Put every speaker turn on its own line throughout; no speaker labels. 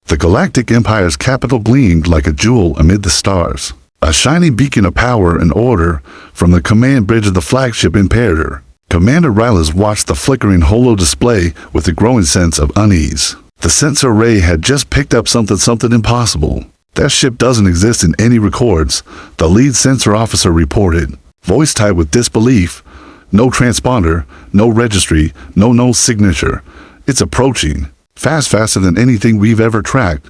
The Galactic Empire's capital gleamed like a jewel amid the stars. A shiny beacon of power and order from the command bridge of the flagship Imperator. Commander Rylas watched the flickering holo display with a growing sense of unease. The sensor array had just picked up something impossible. That ship doesn't exist in any records, the lead sensor officer reported, voice tight with disbelief. No transponder, no registry, no signature. It's approaching. Faster than anything we've ever tracked.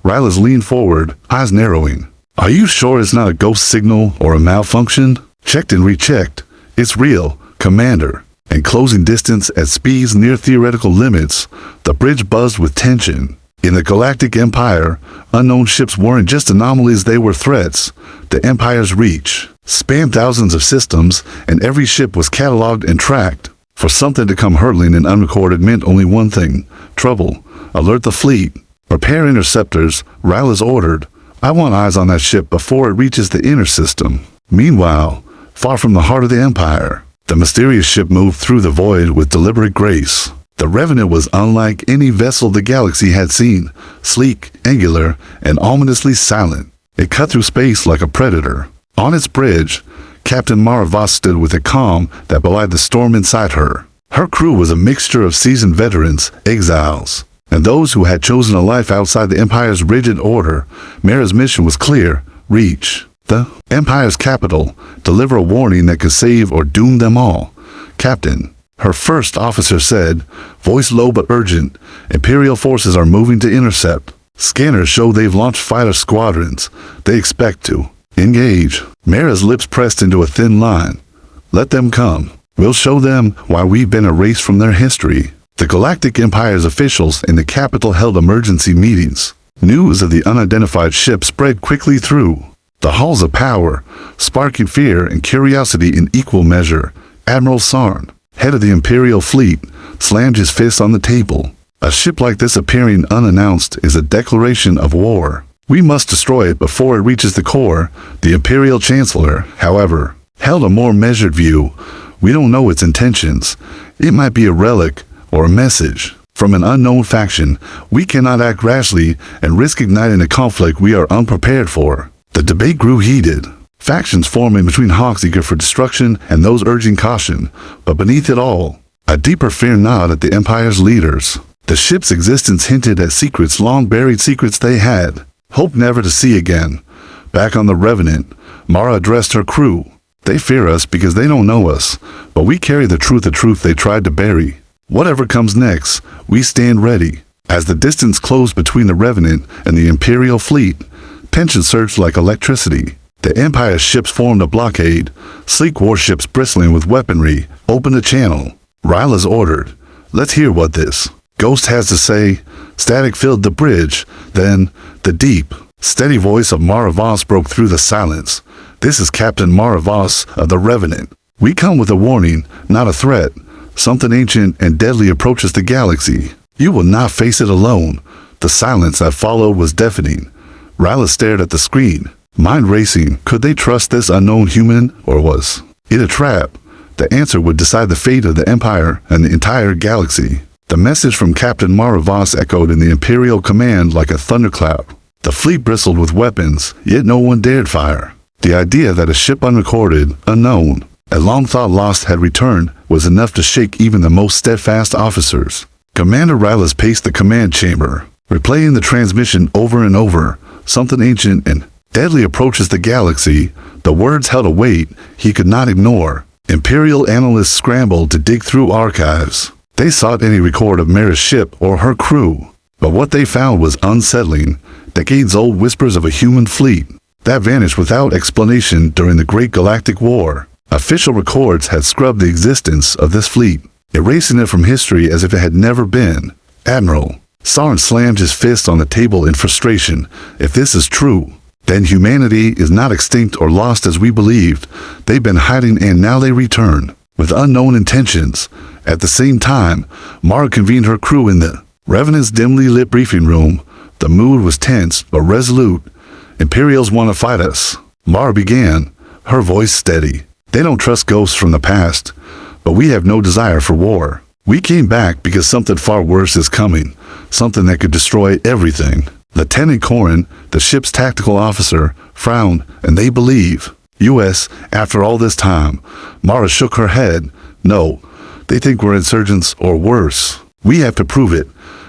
Rylas leaned forward, eyes narrowing. Are you sure it's not a ghost signal or a malfunction? Checked and rechecked. It's real, Commander. And closing distance at speeds near theoretical limits, the bridge buzzed with tension. In the Galactic Empire, unknown ships weren't just anomalies, they were threats. The Empire's reach spanned thousands of systems, and every ship was cataloged and tracked. For something to come hurtling and unrecorded meant only one thing: trouble. Alert the fleet. Prepare interceptors, Rylas ordered. I want eyes on that ship before it reaches the inner system. Meanwhile, far from the heart of the Empire, the mysterious ship moved through the void with deliberate grace. The Revenant was unlike any vessel the galaxy had seen, sleek, angular, and ominously silent. It cut through space like a predator. On its bridge, Captain Mara Voss stood with a calm that belied the storm inside her. Her crew was a mixture of seasoned veterans, exiles, and those who had chosen a life outside the Empire's rigid order. Mara's mission was clear: reach the Empire's capital, deliver a warning that could save or doom them all. Captain, her first officer said, voice low but urgent, Imperial forces are moving to intercept. Scanners show they've launched fighter squadrons. They expect to engage. Mara's lips pressed into a thin line. Let them come. We'll show them why we've been erased from their history. The Galactic Empire's officials in the capital held emergency meetings. News of the unidentified ship spread quickly through the halls of power, sparking fear and curiosity in equal measure. Admiral Sarn, head of the Imperial fleet, slammed his fist on the table. A ship like this appearing unannounced is a declaration of war. We must destroy it before it reaches the core. The Imperial Chancellor, however, held a more measured view. We don't know its intentions. It might be a relic or a message from an unknown faction. We cannot act rashly and risk igniting a conflict we are unprepared for. The debate grew heated. Factions forming between hawks eager for destruction and those urging caution. But beneath it all, a deeper fear gnawed at the Empire's leaders. The ship's existence hinted at secrets, long buried secrets they had hoped never to see again. Back on the Revenant, Mara addressed her crew. They fear us because they don't know us, but we carry the truth they tried to bury. Whatever comes next, we stand ready. As the distance closed between the Revenant and the Imperial fleet, tension surged like electricity. The Empire's ships formed a blockade. Sleek warships bristling with weaponry opened a channel. Rylas ordered, let's hear what this ghost has to say. Static filled the bridge. Then, the deep, steady voice of Mara Voss broke through the silence. This is Captain Mara Voss of the Revenant. We come with a warning, not a threat. Something ancient and deadly approaches the galaxy. You will not face it alone. The silence that followed was deafening. Rylas stared at the screen, mind racing. Could they trust this unknown human, or was it a trap? The answer would decide the fate of the Empire and the entire galaxy. The message from Captain Mara Voss echoed in the Imperial command like a thunderclap. The fleet bristled with weapons, yet no one dared fire. The idea that a ship unrecorded, unknown, and long thought lost had returned was enough to shake even the most steadfast officers. Commander Rylas paced the command chamber, replaying the transmission over and over. Something ancient and deadly approaches the galaxy. The words held a weight he could not ignore. Imperial analysts scrambled to dig through archives. They sought any record of Mara's ship or her crew, but what they found was unsettling. Decades-old whispers of a human fleet that vanished without explanation during the Great Galactic War. Official records had scrubbed the existence of this fleet, erasing it from history as if it had never been. Admiral Sarn slammed his fist on the table in frustration. If this is true, then humanity is not extinct or lost as we believed. They've been hiding and now they return with unknown intentions. At the same time, Mara convened her crew in the Revenant's dimly lit briefing room. The mood was tense but resolute. Imperials want to fight us, Mara began, her voice steady. They don't trust ghosts from the past, but we have no desire for war. We came back because something far worse is coming, something that could destroy everything. Lieutenant Corrin, the ship's tactical officer, frowned, and they believe. U.S., after all this time. Mara shook her head. No, they think we're insurgents or worse. We have to prove it.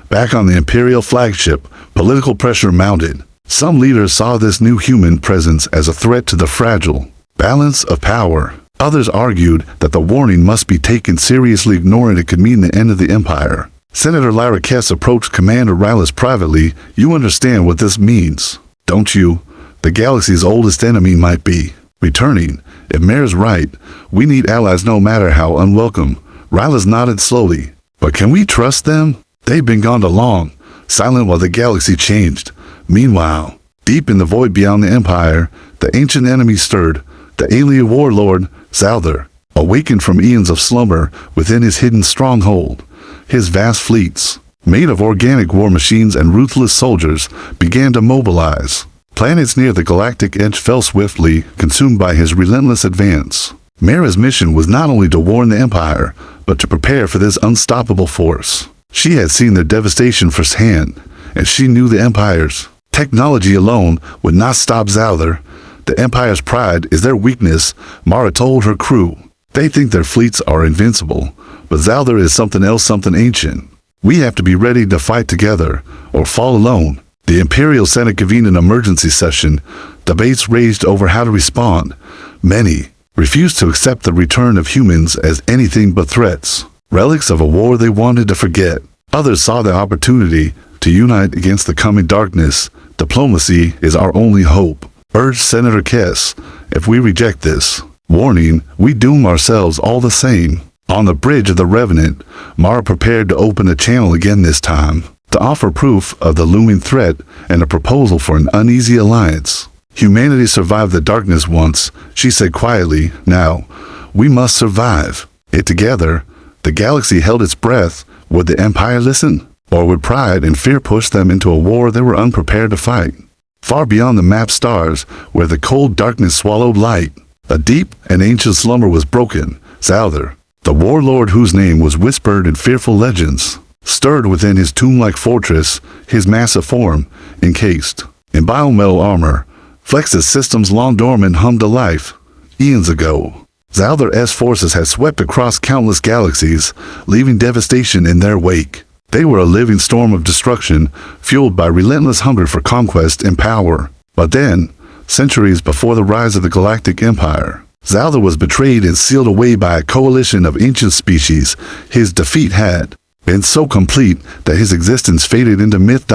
Back on the Imperial flagship, political pressure mounted. Some leaders saw this new human presence as a threat to the fragile balance of power. Others argued that the warning must be taken seriously, ignoring it could mean the end of the Empire. Senator Lyra Kess approached Commander Rylus privately. You understand what this means, don't you? The galaxy's oldest enemy might be returning. If Mare's right, we need allies no matter how unwelcome. Rylus nodded slowly. But can we trust them? They've been gone too long, silent while the galaxy changed. Meanwhile, deep in the void beyond the Empire, the ancient enemy stirred. The alien warlord, Zalther, awakened from eons of slumber within his hidden stronghold. His vast fleets, made of organic war machines and ruthless soldiers, began to mobilize. Planets near the galactic edge fell swiftly, consumed by his relentless advance. Mara's mission was not only to warn the Empire, but to prepare for this unstoppable force. She had seen their devastation firsthand, and she knew the Empire's technology alone would not stop Zalther. The Empire's pride is their weakness, Mara told her crew. They think their fleets are invincible, but Zalther is something else, something ancient. We have to be ready to fight together, or fall alone. The Imperial Senate convened an emergency session. Debates raged over how to respond. Many refused to accept the return of humans as anything but threats, relics of a war they wanted to forget. Others saw the opportunity to unite against the coming darkness. Diplomacy is our only hope, urged Senator Kess. If we reject this warning, we doom ourselves all the same. On the bridge of the Revenant, Mara prepared to open a channel again, this time to offer proof of the looming threat and a proposal for an uneasy alliance. Humanity survived the darkness once, she said quietly. Now, we must survive it together. The galaxy held its breath. Would the Empire listen? Or would pride and fear push them into a war they were unprepared to fight? Far beyond the mapped stars, where the cold darkness swallowed light, a deep and ancient slumber was broken. Zalther, the warlord whose name was whispered in fearful legends, stirred within his tomb-like fortress. His massive form, encased in biometal armor, flexed as systems long dormant hummed to life. Eons ago, Zalther's forces had swept across countless galaxies, leaving devastation in their wake. They were a living storm of destruction, fueled by relentless hunger for conquest and power. But then, centuries before the rise of the Galactic Empire, Zalther was betrayed and sealed away by a coalition of ancient species. His defeat had been so complete that his existence faded into myth.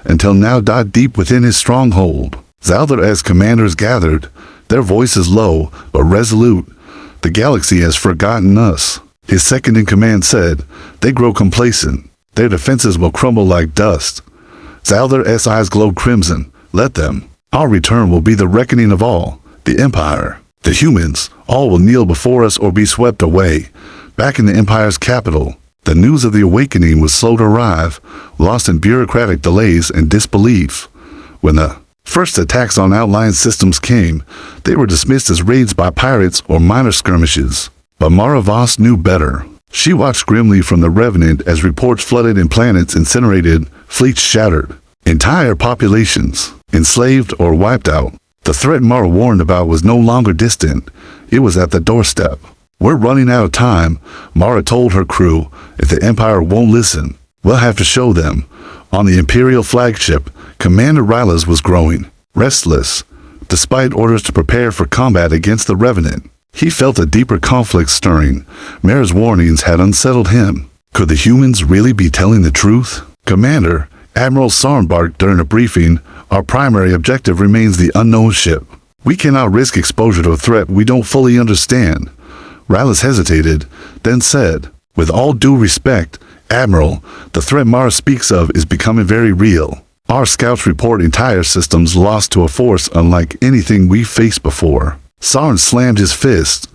Until now, deep within his stronghold. Zalther's commanders gathered, their voices low but resolute. The galaxy has forgotten us, his second-in-command said. They grow complacent. Their defenses will crumble like dust. Zalther's eyes glowed crimson. Let them. Our return will be the reckoning of all. The Empire, the humans, all will kneel before us or be swept away. Back in the Empire's capital, the news of the awakening was slow to arrive, lost in bureaucratic delays and disbelief. When the first attacks on outlying systems came, they were dismissed as raids by pirates or minor skirmishes. But Mara Voss knew better. She watched grimly from the Revenant as reports flooded and planets incinerated, fleets shattered, entire populations enslaved or wiped out. The threat Mara warned about was no longer distant. It was at the doorstep. We're running out of time, Mara told her crew. If the Empire won't listen, we'll have to show them. On the Imperial flagship, Commander Rylus was growing restless. Despite orders to prepare for combat against the Revenant, he felt a deeper conflict stirring. Mara's warnings had unsettled him. Could the humans really be telling the truth? Commander, Admiral Sarn barked during a briefing, our primary objective remains the unknown ship. We cannot risk exposure to a threat we don't fully understand. Rylus hesitated, then said, with all due respect, Admiral, the threat Mara speaks of is becoming very real. Our scouts report entire systems lost to a force unlike anything we've faced before. Sarn slammed his fist.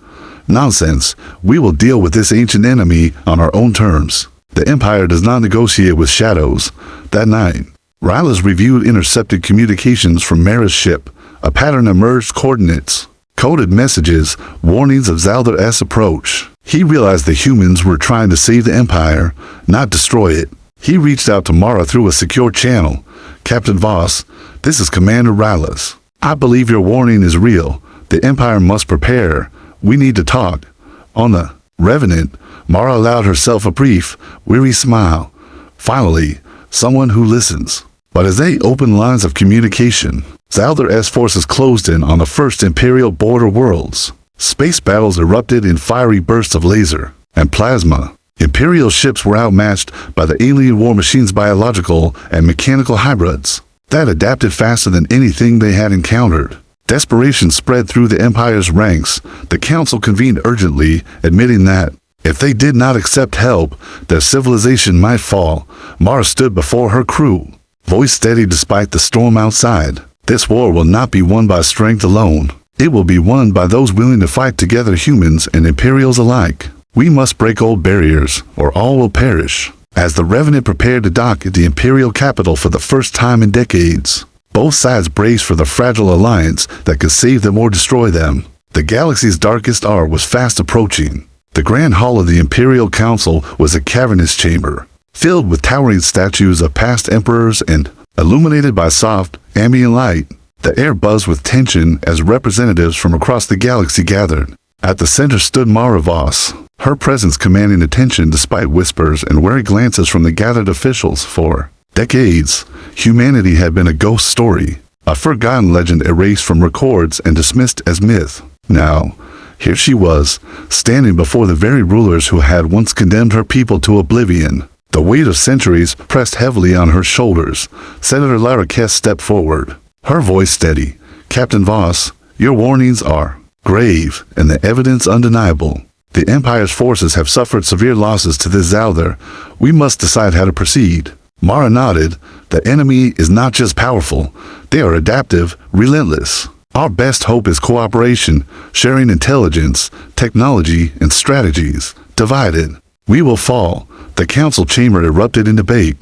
Nonsense. We will deal with this ancient enemy on our own terms. The Empire does not negotiate with shadows. That night, Rylus reviewed intercepted communications from Mara's ship. A pattern emerged: coordinates, coded messages, warnings of Zalther's approach. He realized the humans were trying to save the Empire, not destroy it. He reached out to Mara through a secure channel. "Captain Voss, this is Commander Rylas. I believe your warning is real. The Empire must prepare. We need to talk." On the Revenant, Mara allowed herself a brief, weary smile. Finally, someone who listens. But as they opened lines of communication, Zaldar forces closed in on the first Imperial border worlds. Space battles erupted in fiery bursts of laser and plasma. Imperial ships were outmatched by the alien war machines' biological and mechanical hybrids that adapted faster than anything they had encountered. Desperation spread through the Empire's ranks. The Council convened urgently, admitting that, if they did not accept help, their civilization might fall. Mara stood before her crew, voice steady despite the storm outside. "This war will not be won by strength alone. It will be won by those willing to fight together, humans and Imperials alike. We must break old barriers, or all will perish." As the Revenant prepared to dock at the Imperial capital for the first time in decades, both sides braced for the fragile alliance that could save them or destroy them. The galaxy's darkest hour was fast approaching. The Grand Hall of the Imperial Council was a cavernous chamber, filled with towering statues of past emperors and illuminated by soft, ambient light. The air buzzed with tension as representatives from across the galaxy gathered. At the center stood Mara Voss, her presence commanding attention despite whispers and wary glances from the gathered officials. For decades, humanity had been a ghost story, a forgotten legend erased from records and dismissed as myth. Now, here she was, standing before the very rulers who had once condemned her people to oblivion. The weight of centuries pressed heavily on her shoulders. Senator Larraquette stepped forward, her voice steady. "Captain Voss, your warnings are grave and the evidence undeniable. The Empire's forces have suffered severe losses to this Zaldar. We must decide how to proceed." Mara nodded. "The enemy is not just powerful. They are adaptive, relentless. Our best hope is cooperation, sharing intelligence, technology, and strategies. Divided, we will fall." The council chamber erupted in debate.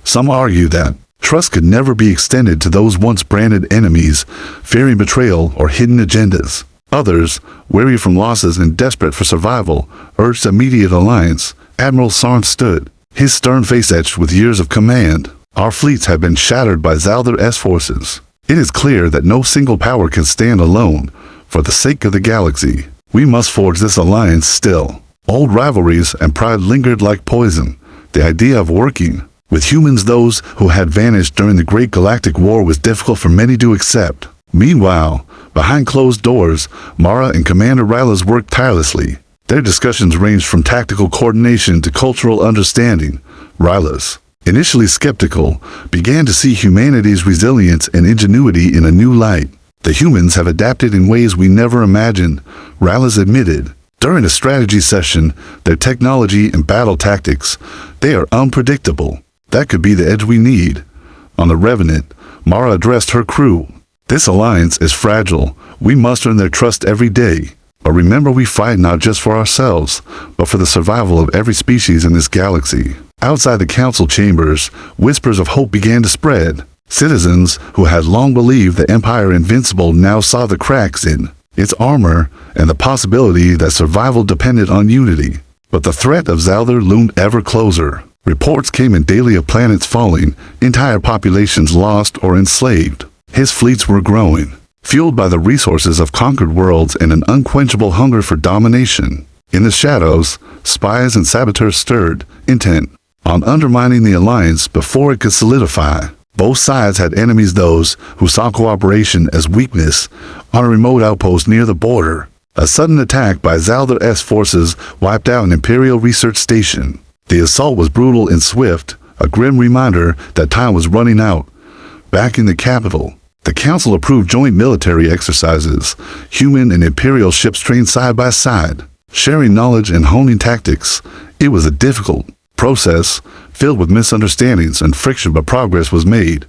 Some argue that trust could never be extended to those once branded enemies, fearing betrayal or hidden agendas. Others, weary from losses and desperate for survival, urged immediate alliance. Admiral Sarn stood, his stern face etched with years of command. "Our fleets have been shattered by Zaldar's forces. It is clear that no single power can stand alone. For the sake of the galaxy, we must forge this alliance still." Old rivalries and pride lingered like poison. The idea of working with humans, those who had vanished during the Great Galactic War, was difficult for many to accept. Meanwhile, behind closed doors, Mara and Commander Rylas worked tirelessly. Their discussions ranged from tactical coordination to cultural understanding. Rylas, initially skeptical, began to see humanity's resilience and ingenuity in a new light. "The humans have adapted in ways we never imagined," Rylas admitted. During a strategy session, their technology and battle tactics, they are unpredictable. That could be the edge we need. On the Revenant, Mara addressed her crew. "This alliance is fragile. We must earn their trust every day. But remember, we fight not just for ourselves, but for the survival of every species in this galaxy." Outside the council chambers, whispers of hope began to spread. Citizens who had long believed the Empire invincible now saw the cracks in its armor and the possibility that survival depended on unity. But the threat of Zaldar loomed ever closer. Reports came in daily of planets falling, entire populations lost or enslaved. His fleets were growing, fueled by the resources of conquered worlds and an unquenchable hunger for domination. In the shadows, spies and saboteurs stirred, intent on undermining the alliance before it could solidify. Both sides had enemies, those who saw cooperation as weakness. On a remote outpost near the border, a sudden attack by Zaldar's forces wiped out an Imperial research station. The assault was brutal and swift, a grim reminder that time was running out. Back in the capital, the Council approved joint military exercises. Human and Imperial ships trained side by side, sharing knowledge and honing tactics. It was a difficult process, filled with misunderstandings and friction, but progress was made.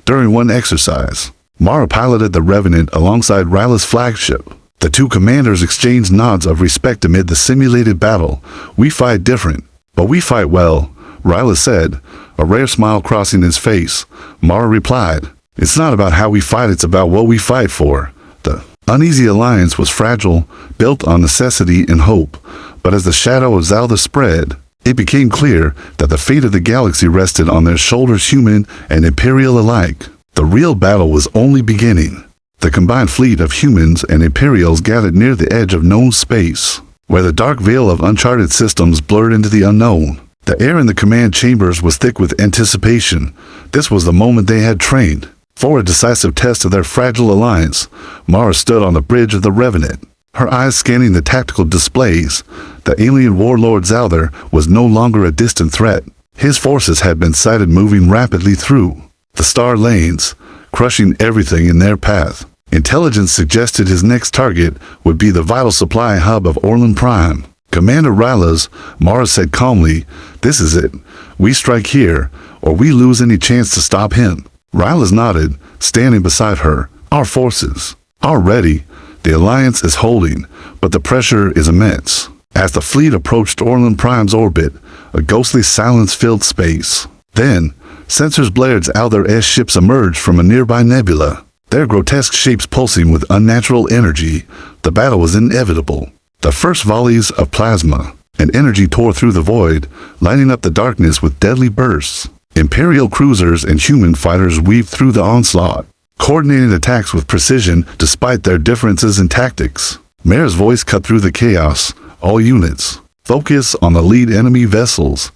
During one exercise, Mara piloted the Revenant alongside Ryla's flagship. The two commanders exchanged nods of respect amid the simulated battle. "We fight different, but we fight well," Ryla said, a rare smile crossing his face. Mara replied, "It's not about how we fight, it's about what we fight for." The uneasy alliance was fragile, built on necessity and hope. But as the shadow of Zaldar spread, It became clear that the fate of the galaxy rested on their shoulders, human and Imperial alike. The real battle was only beginning. The combined fleet of humans and Imperials gathered near the edge of known space, where the dark veil of uncharted systems blurred into the unknown. The air in the command chambers was thick with anticipation. This was the moment they had trained. For a decisive test of their fragile alliance, Mara stood on the bridge of the Revenant, her eyes scanning the tactical displays. The alien warlord Zalther was no longer a distant threat. His forces had been sighted moving rapidly through the star lanes, crushing everything in their path. Intelligence suggested his next target would be the vital supply hub of Orlan Prime. Commander Rylas, Mara said calmly, "This is it. We strike here, or we lose any chance to stop him." Rylas nodded, standing beside her. "Our forces are ready. The Alliance is holding, but the pressure is immense." As the fleet approached Orlan Prime's orbit, a ghostly silence filled space. Then, sensors blared as their S-ships emerged from a nearby nebula, their grotesque shapes pulsing with unnatural energy. The battle was inevitable. The first volleys of plasma and energy tore through the void, lighting up the darkness with deadly bursts. Imperial cruisers and human fighters weaved through the onslaught, coordinating attacks with precision despite their differences in tactics. Mare's voice cut through the chaos. "All units, focus on the lead enemy vessels.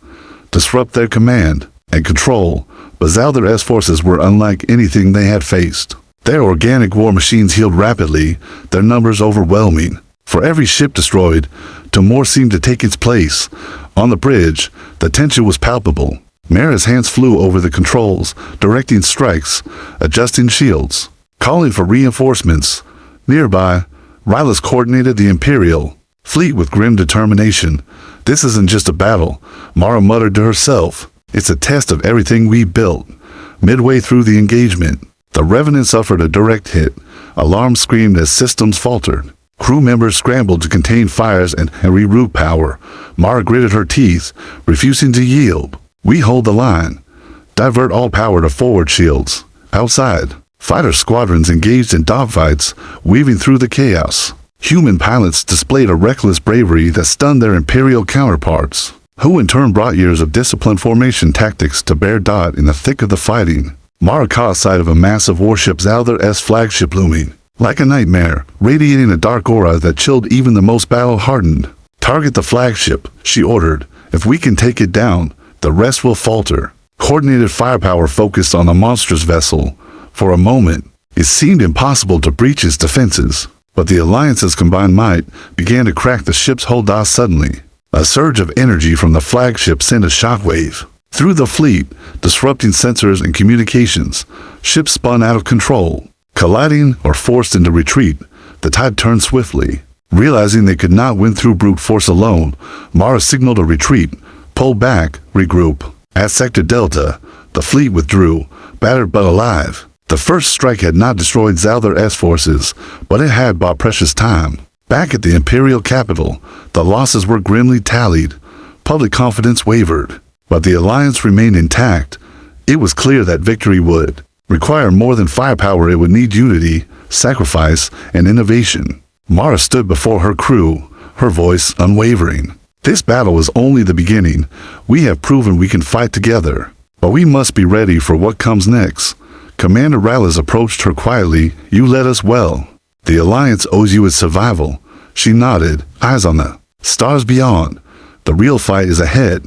Disrupt their command and control." But Zalther's forces were unlike anything they had faced. Their organic war machines healed rapidly, their numbers overwhelming. For every ship destroyed, two more seemed to take its place. On the bridge, the tension was palpable. Mara's hands flew over the controls, directing strikes, adjusting shields, calling for reinforcements. Nearby, Rylas coordinated the Imperial fleet with grim determination. "This isn't just a battle," Mara muttered to herself. "It's a test of everything we built." Midway through the engagement, the Revenant suffered a direct hit. Alarms screamed as systems faltered. Crew members scrambled to contain fires and reroute power. Mara gritted her teeth, refusing to yield. "We hold the line. Divert all power to forward shields." Outside, fighter squadrons engaged in dogfights, weaving through the chaos. Human pilots displayed a reckless bravery that stunned their Imperial counterparts, who in turn brought years of disciplined formation tactics to bear in the thick of the fighting. Mara caught sight of a massive warship, Zalther's flagship, looming like a nightmare, radiating a dark aura that chilled even the most battle-hardened. "Target the flagship," she ordered. "If we can take it down, the rest will falter." Coordinated firepower focused on the monstrous vessel. For a moment, it seemed impossible to breach its defenses, but the Alliance's combined might began to crack the ship's hull. Suddenly, a surge of energy from the flagship sent a shockwave through the fleet, disrupting sensors and communications. Ships spun out of control, colliding or forced into retreat. The tide turned swiftly. Realizing they could not win through brute force alone, Mara signaled a retreat. "Pull back, regroup." At Sector Delta, the fleet withdrew, battered but alive. The first strike had not destroyed Zalther's forces, but it had bought precious time. Back at the Imperial capital, the losses were grimly tallied. Public confidence wavered, but the Alliance remained intact. It was clear that victory would require more than firepower. It would need unity, sacrifice, and innovation. Mara stood before her crew, her voice unwavering. "This battle was only the beginning. We have proven we can fight together, but we must be ready for what comes next." Commander Rylas approached her quietly. "You led us well. The Alliance owes you its survival." She nodded, eyes on the stars beyond. "The real fight is ahead,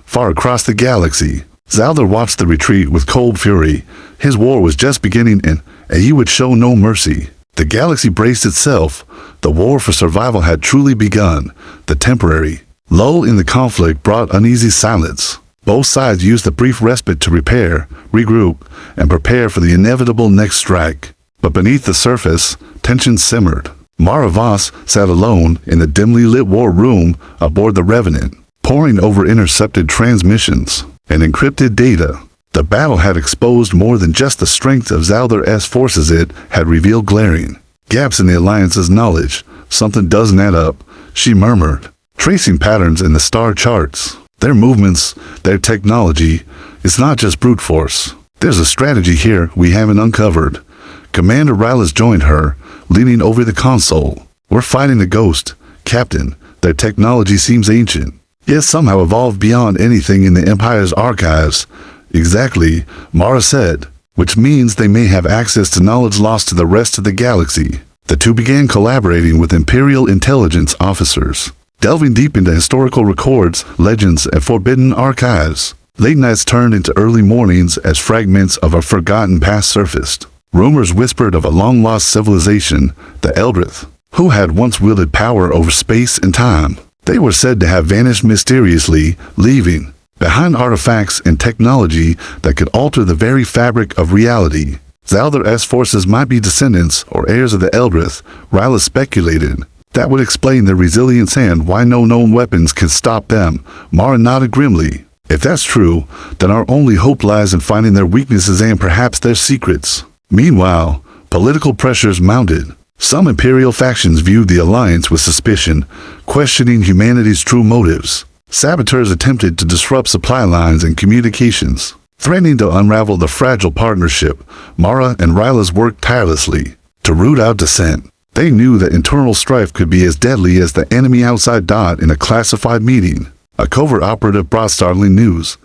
far across the galaxy." Zalther watched the retreat with cold fury. His war was just beginning, and he would show no mercy. The galaxy braced itself. The war for survival had truly begun. The temporary lull in the conflict brought uneasy silence. Both sides used the brief respite to repair, regroup, and prepare for the inevitable next strike. But beneath the surface, tension simmered. Mara Voss sat alone in the dimly lit war room aboard the Revenant, poring over intercepted transmissions and encrypted data. The battle had exposed more than just the strength of Zalther's forces. It had revealed glaring gaps in the Alliance's knowledge. "Something doesn't add up," she murmured, tracing patterns in the star charts. "Their movements, their technology, it's not just brute force. There's a strategy here we haven't uncovered." Commander Rylas joined her, leaning over the console. "We're fighting a ghost, Captain. Their technology seems ancient, yet somehow evolved beyond anything in the Empire's archives. Exactly, Mara said, which means they may have access to knowledge lost to the rest of the galaxy. The two began collaborating with Imperial intelligence officers, delving deep into historical records, legends, and forbidden archives. Late nights turned into early mornings as fragments of a forgotten past surfaced. Rumors whispered of a long-lost civilization, the Eldrith, who had once wielded power over space and time. They were said to have vanished mysteriously, leaving behind artifacts and technology that could alter the very fabric of reality. Zaldar-S forces might be descendants or heirs of the Eldrith, Ryla speculated. That would explain their resilience and why no known weapons can stop them. Mara nodded grimly. If that's true, then our only hope lies in finding their weaknesses and perhaps their secrets. Meanwhile, political pressures mounted. Some Imperial factions viewed the alliance with suspicion, questioning humanity's true motives. Saboteurs attempted to disrupt supply lines and communications, threatening to unravel the fragile partnership. Mara and Rylas worked tirelessly to root out dissent. They knew that internal strife could be as deadly as the enemy outside. In a classified meeting, a covert operative brought startling news.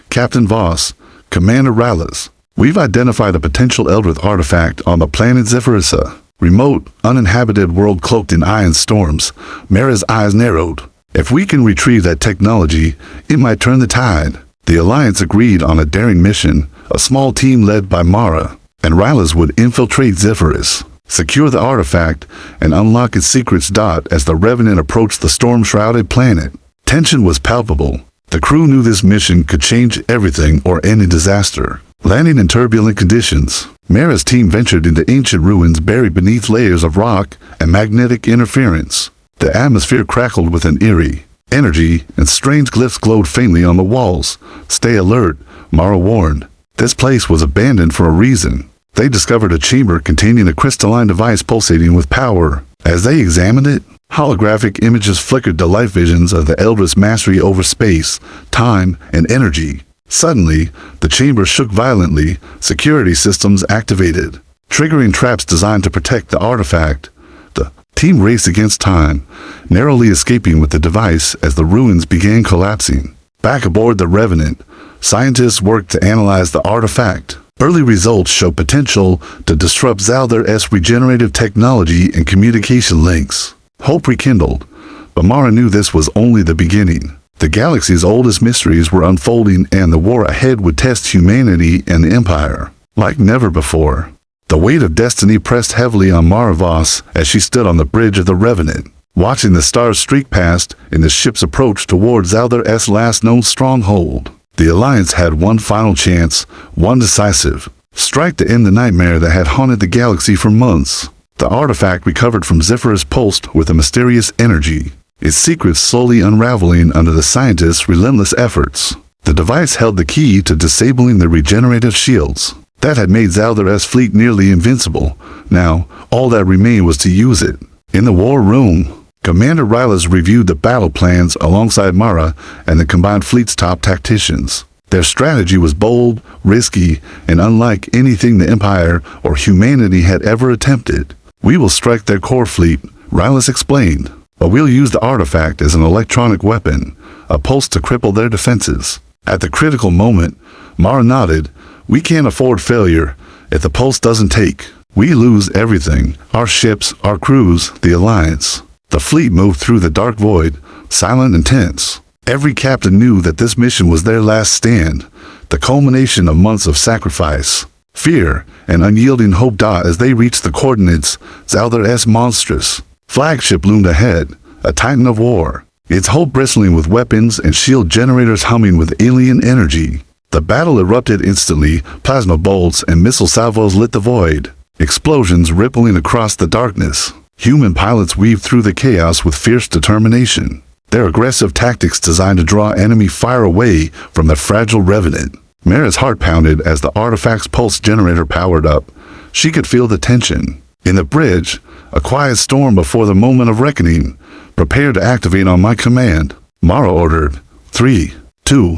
Captain Voss, Commander Rylas, we've identified a potential Eldrith artifact on the planet Zephyrissa. Remote, uninhabited world cloaked in iron storms. Mara's eyes narrowed. If we can retrieve that technology, it might turn the tide. The Alliance agreed on a daring mission. A small team led by Mara and Rylas would infiltrate Zephyrus, secure the artifact, and unlock its secrets. As the Revenant approached the storm-shrouded planet, tension was palpable. The crew knew this mission could change everything or end in disaster. Landing in turbulent conditions, Mara's team ventured into ancient ruins buried beneath layers of rock and magnetic interference. The atmosphere crackled with an eerie energy, and strange glyphs glowed faintly on the walls. Stay alert, Mara warned. This place was abandoned for a reason. They discovered a chamber containing a crystalline device pulsating with power. As they examined it, holographic images flickered to life visions of the Eldrit's mastery over space, time, and energy. Suddenly, the chamber shook violently, security systems activated, triggering traps designed to protect the artifact. The team raced against time, narrowly escaping with the device as the ruins began collapsing. Back aboard the Revenant, scientists worked to analyze the artifact. Early results showed potential to disrupt Zaldar-S regenerative technology and communication links. Hope rekindled, but Mara knew this was only the beginning. The galaxy's oldest mysteries were unfolding, and the war ahead would test humanity and the Empire like never before. The weight of destiny pressed heavily on Mara Voss as she stood on the bridge of the Revenant, watching the stars streak past and the ship's approach toward Zaldar-S last known stronghold. The Alliance had one final chance, one decisive strike to end the nightmare that had haunted the galaxy for months. The artifact recovered from Zephyrus pulsed with a mysterious energy, its secrets slowly unraveling under the scientists' relentless efforts. The device held the key to disabling the regenerative shields that had made Zaldar-S fleet nearly invincible. Now, all that remained was to use it. In the war room, Commander Rylas reviewed the battle plans alongside Mara and the combined fleet's top tacticians. Their strategy was bold, risky, and unlike anything the Empire or humanity had ever attempted. We will strike their core fleet, Rylas explained, but we'll use the artifact as an electronic weapon, a pulse to cripple their defenses. At the critical moment, Mara nodded. We can't afford failure. If the pulse doesn't take, we lose everything. Our ships, our crews, the Alliance. The fleet moved through the dark void, silent and tense. Every captain knew that this mission was their last stand, the culmination of months of sacrifice, fear, and unyielding hope. As they reached the coordinates, Zaldar-S monstrous flagship loomed ahead, a titan of war, its hull bristling with weapons and shield generators humming with alien energy. The battle erupted instantly. Plasma bolts and missile salvos lit the void, explosions rippling across the darkness. Human pilots weaved through the chaos with fierce determination, their aggressive tactics designed to draw enemy fire away from the fragile Revenant. Mara's heart pounded as the artifact's pulse generator powered up. She could feel the tension. In the bridge, a quiet storm before the moment of reckoning. Prepare to activate on my command, Mara ordered. 3, 2,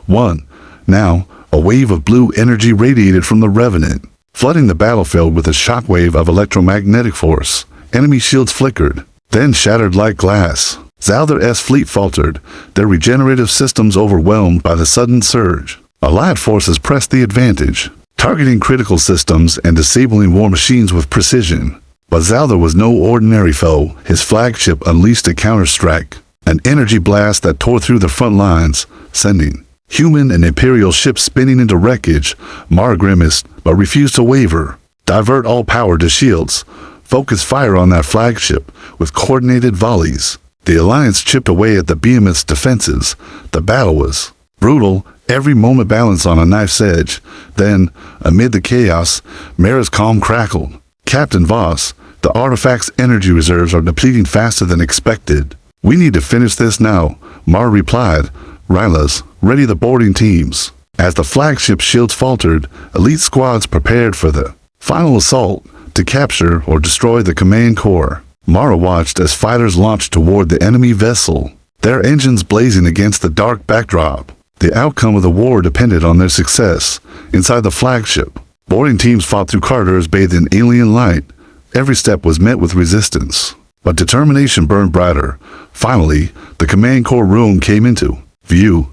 1. Now, a wave of blue energy radiated from the Revenant, flooding the battlefield with a shockwave of electromagnetic force. Enemy shields flickered, then shattered like glass. Zaldar-S fleet faltered, their regenerative systems overwhelmed by the sudden surge. Allied forces pressed the advantage, targeting critical systems and disabling war machines with precision. But Zaldar was no ordinary foe. His flagship unleashed a counter-strike, an energy blast that tore through the front lines, sending human and Imperial ships spinning into wreckage. Mara grimaced, but refused to waver. Divert all power to shields. Focus fire on that flagship with coordinated volleys. The Alliance chipped away at the behemoth's defenses. The battle was brutal, every moment balanced on a knife's edge. Then, amid the chaos, Mara's calm crackled. Captain Voss, the artifact's energy reserves are depleting faster than expected. We need to finish this now, Mara replied. Rylas, ready the boarding teams. As the flagship shields faltered, elite squads prepared for the final assault to capture or destroy the command core. Mara watched as fighters launched toward the enemy vessel, their engines blazing against the dark backdrop. The outcome of the war depended on their success. Inside the flagship, boarding teams fought through corridors bathed in alien light. Every step was met with resistance, but determination burned brighter. Finally, the command core room came into view.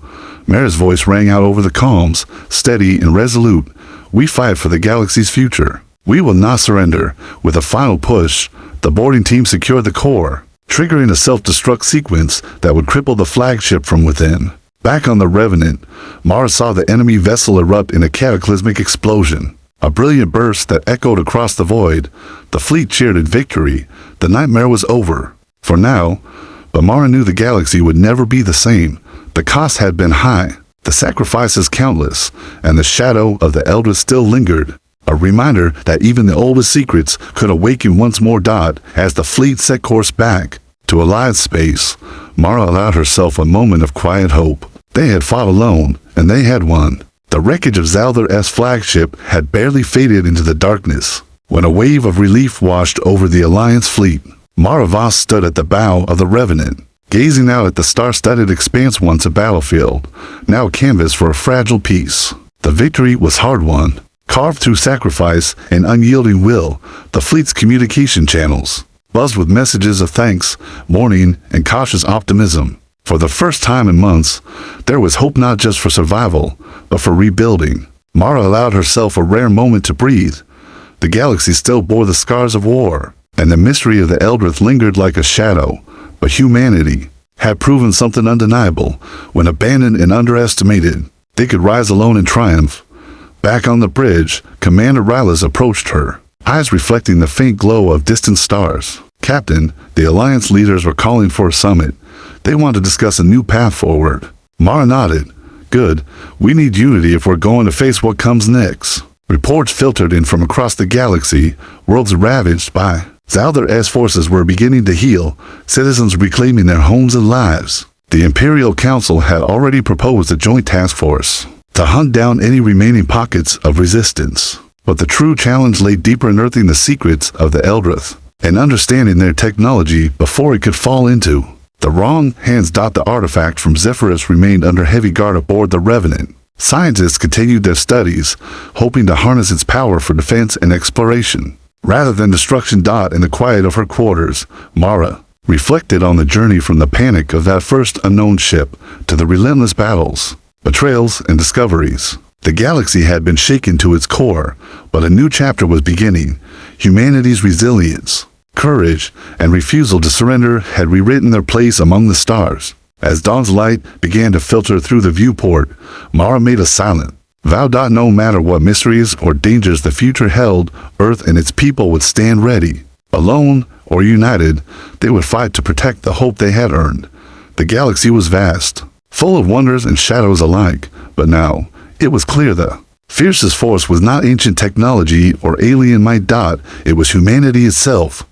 Mara's voice rang out over the comms, steady and resolute. We fight for the galaxy's future. We will not surrender. With a final push, the boarding team secured the core, triggering a self-destruct sequence that would cripple the flagship from within. Back on the Revenant, Mara saw the enemy vessel erupt in a cataclysmic explosion. A brilliant burst that echoed across the void. The fleet cheered in victory. The nightmare was over. For now, but Mara knew the galaxy would never be the same. The cost had been high, the sacrifices countless, and the shadow of the Eldritch still lingered. A reminder that even the oldest secrets could awaken once more. As the fleet set course back to Allied space, Mara allowed herself a moment of quiet hope. They had fought alone, and they had won. The wreckage of Zaldar-S flagship had barely faded into the darkness when a wave of relief washed over the Alliance fleet. Mara Voss stood at the bow of the Revenant, gazing out at the star-studded expanse once a battlefield, now a canvas for a fragile peace. The victory was hard-won. Carved through sacrifice and unyielding will, the fleet's communication channels buzzed with messages of thanks, mourning, and cautious optimism. For the first time in months, there was hope not just for survival, but for rebuilding. Mara allowed herself a rare moment to breathe. The galaxy still bore the scars of war, and the mystery of the Eldritch lingered like a shadow. But humanity had proven something undeniable. When abandoned and underestimated, they could rise alone in triumph. Back on the bridge, Commander Rylas approached her, eyes reflecting the faint glow of distant stars. Captain, the Alliance leaders were calling for a summit. They want to discuss a new path forward. Mara nodded. Good. We need unity if we're going to face what comes next. Reports filtered in from across the galaxy, worlds ravaged by Zaldar-S forces were beginning to heal, citizens reclaiming their homes and lives. The Imperial Council had already proposed a joint task force to hunt down any remaining pockets of resistance. But the true challenge lay deeper in unearthing the secrets of the Eldritch and understanding their technology before it could fall into the wrong hands. The artifact from Zephyrus remained under heavy guard aboard the Revenant. Scientists continued their studies, hoping to harness its power for defense and exploration, rather than destruction. In the quiet of her quarters, Mara reflected on the journey from the panic of that first unknown ship to the relentless battles, betrayals, and discoveries. The galaxy had been shaken to its core, but a new chapter was beginning. Humanity's resilience, courage, and refusal to surrender had rewritten their place among the stars. As dawn's light began to filter through the viewport, Mara made a silent vow. No matter what mysteries or dangers the future held, Earth and its people would stand ready. Alone or united, they would fight to protect the hope they had earned. The galaxy was vast, full of wonders and shadows alike, but now it was clear the fiercest force was not ancient technology or alien might. It was humanity itself,